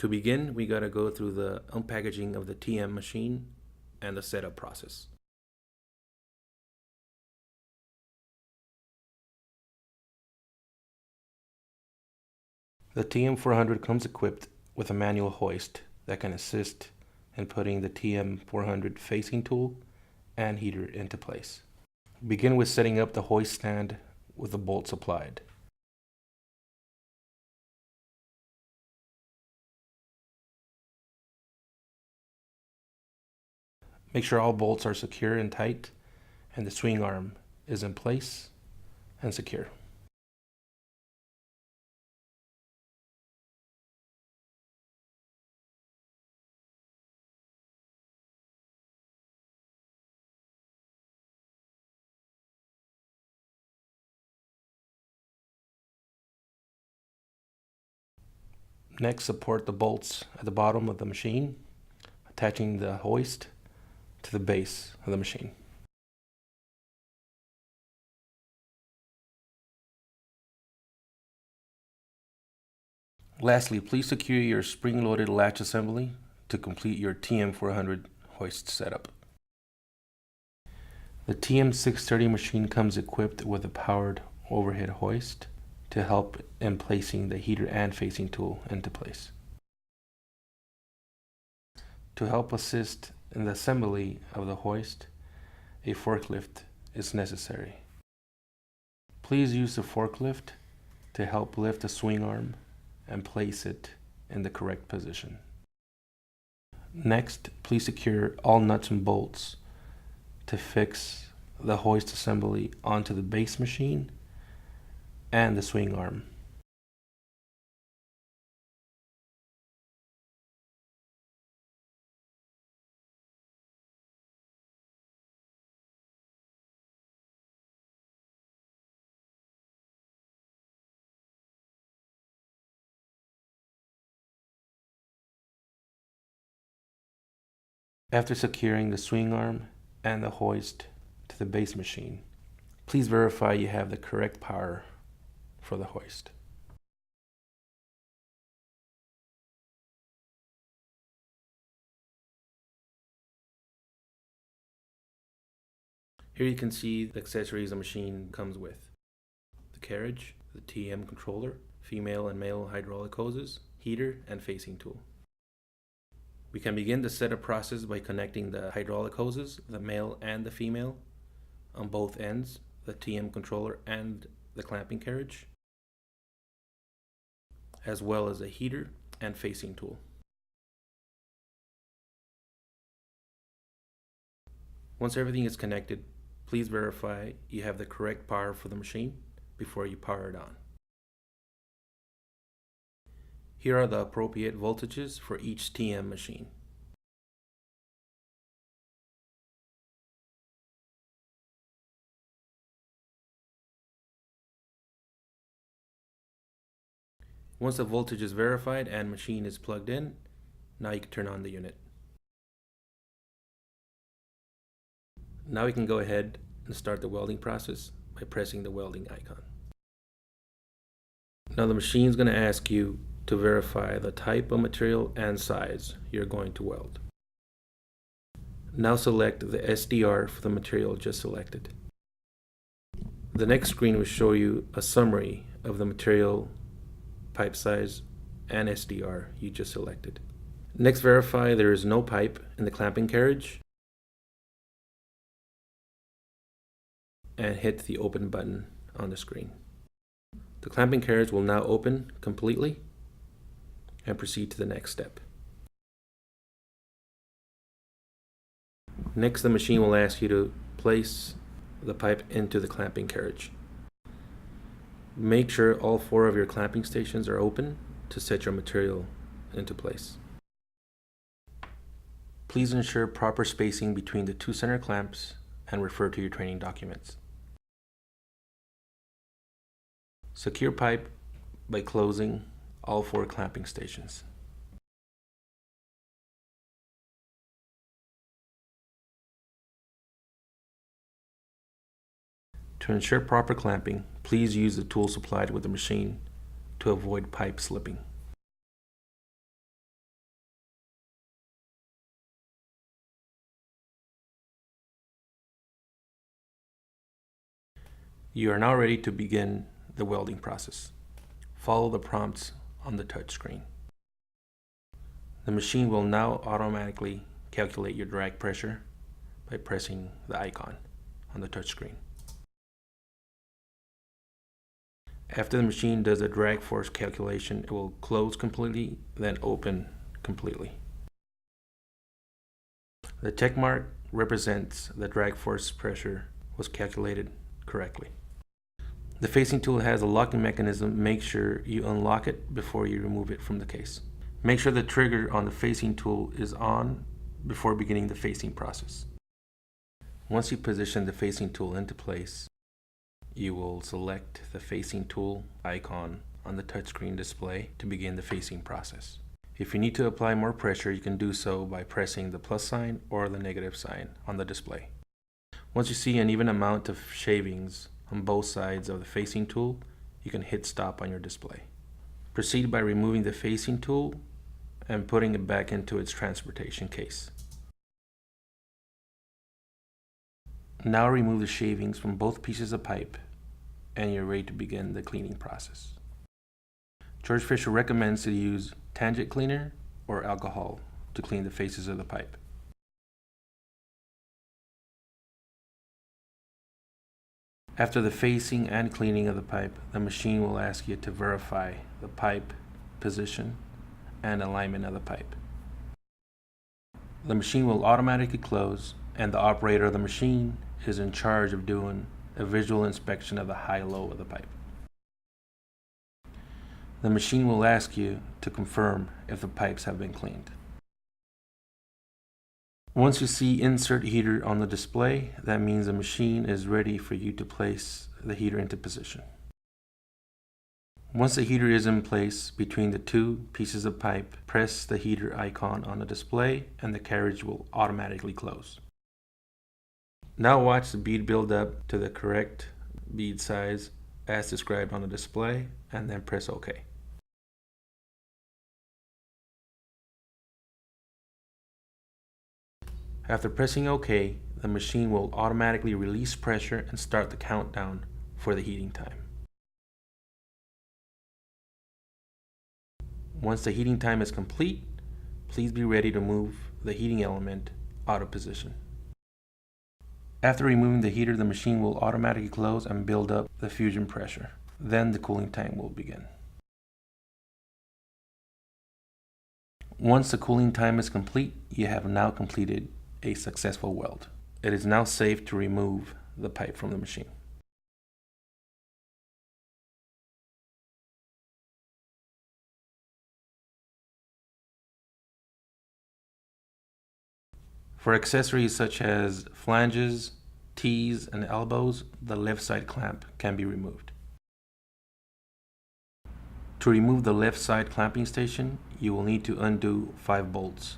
To begin, we gotta go through the unpackaging of the TM machine and the setup process. The TM400 comes equipped with a manual hoist that can assist in putting the TM400 facing tool and heater into place. Begin with setting up the hoist stand with the bolts applied. Make sure all bolts are secure and tight and the swing arm is in place and secure. Next, support the bolts at the bottom of the machine, attaching the hoist to the base of the machine. Lastly, please secure your spring-loaded latch assembly to complete your TM400 hoist setup. The TM630 machine comes equipped with a powered overhead hoist to help in placing the heater and facing tool into place. To help assist in the assembly of the hoist, a forklift is necessary. Please use the forklift to help lift the swing arm and place it in the correct position. Next, please secure all nuts and bolts to fix the hoist assembly onto the base machine and the swing arm. After securing the swing arm and the hoist to the base machine, please verify you have the correct power for the hoist. Here you can see the accessories the machine comes with: the carriage, the TM controller, female and male hydraulic hoses, heater, and facing tool. We can begin the setup process by connecting the hydraulic hoses, the male and the female, on both ends, the TM controller and the clamping carriage, as well as a heater and facing tool. Once everything is connected, please verify you have the correct power for the machine before you power it on. Here are the appropriate voltages for each TM machine. Once the voltage is verified and machine is plugged in, now you can turn on the unit. Now we can go ahead and start the welding process by pressing the welding icon. Now the machine is going to ask you to verify the type of material and size you're going to weld. Now select the SDR for the material just selected. The next screen will show you a summary of the material, pipe size, and SDR you just selected. Next, verify there is no pipe in the clamping carriage and hit the open button on the screen. The clamping carriage will now open completely and proceed to the next step. Next, the machine will ask you to place the pipe into the clamping carriage. Make sure all 4 of your clamping stations are open to set your material into place. Please ensure proper spacing between the 2 center clamps and refer to your training documents. Secure pipe by closing all 4 clamping stations. To ensure proper clamping, please use the tool supplied with the machine to avoid pipe slipping. You are now ready to begin the welding process. Follow the prompts on the touchscreen. The machine will now automatically calculate your drag pressure by pressing the icon on the touchscreen. After the machine does a drag force calculation, it will close completely, then open completely. The check mark represents the drag force pressure was calculated correctly. The facing tool has a locking mechanism. Make sure you unlock it before you remove it from the case. Make sure the trigger on the facing tool is on before beginning the facing process. Once you position the facing tool into place, you will select the facing tool icon on the touchscreen display to begin the facing process. If you need to apply more pressure, you can do so by pressing the plus sign or the negative sign on the display. Once you see an even amount of shavings on both sides of the facing tool, you can hit stop on your display. Proceed by removing the facing tool and putting it back into its transportation case. Now remove the shavings from both pieces of pipe and you're ready to begin the cleaning process. George Fisher recommends to use tangent cleaner or alcohol to clean the faces of the pipe. After the facing and cleaning of the pipe, the machine will ask you to verify the pipe position and alignment of the pipe. The machine will automatically close, and the operator of the machine is in charge of doing a visual inspection of the high-low of the pipe. The machine will ask you to confirm if the pipes have been cleaned. Once you see insert heater on the display, that means the machine is ready for you to place the heater into position. Once the heater is in place between the two pieces of pipe, press the heater icon on the display and the carriage will automatically close. Now watch the bead build up to the correct bead size as described on the display and then press OK. After pressing OK, the machine will automatically release pressure and start the countdown for the heating time. Once the heating time is complete, please be ready to move the heating element out of position. After removing the heater, the machine will automatically close and build up the fusion pressure. Then the cooling time will begin. Once the cooling time is complete, you have now completed a successful weld. It is now safe to remove the pipe from the machine. For accessories such as flanges, T's, and elbows, the left side clamp can be removed. To remove the left side clamping station, you will need to undo 5 bolts.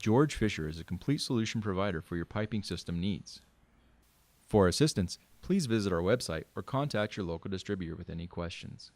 George Fisher is a complete solution provider for your piping system needs. For assistance, please visit our website or contact your local distributor with any questions.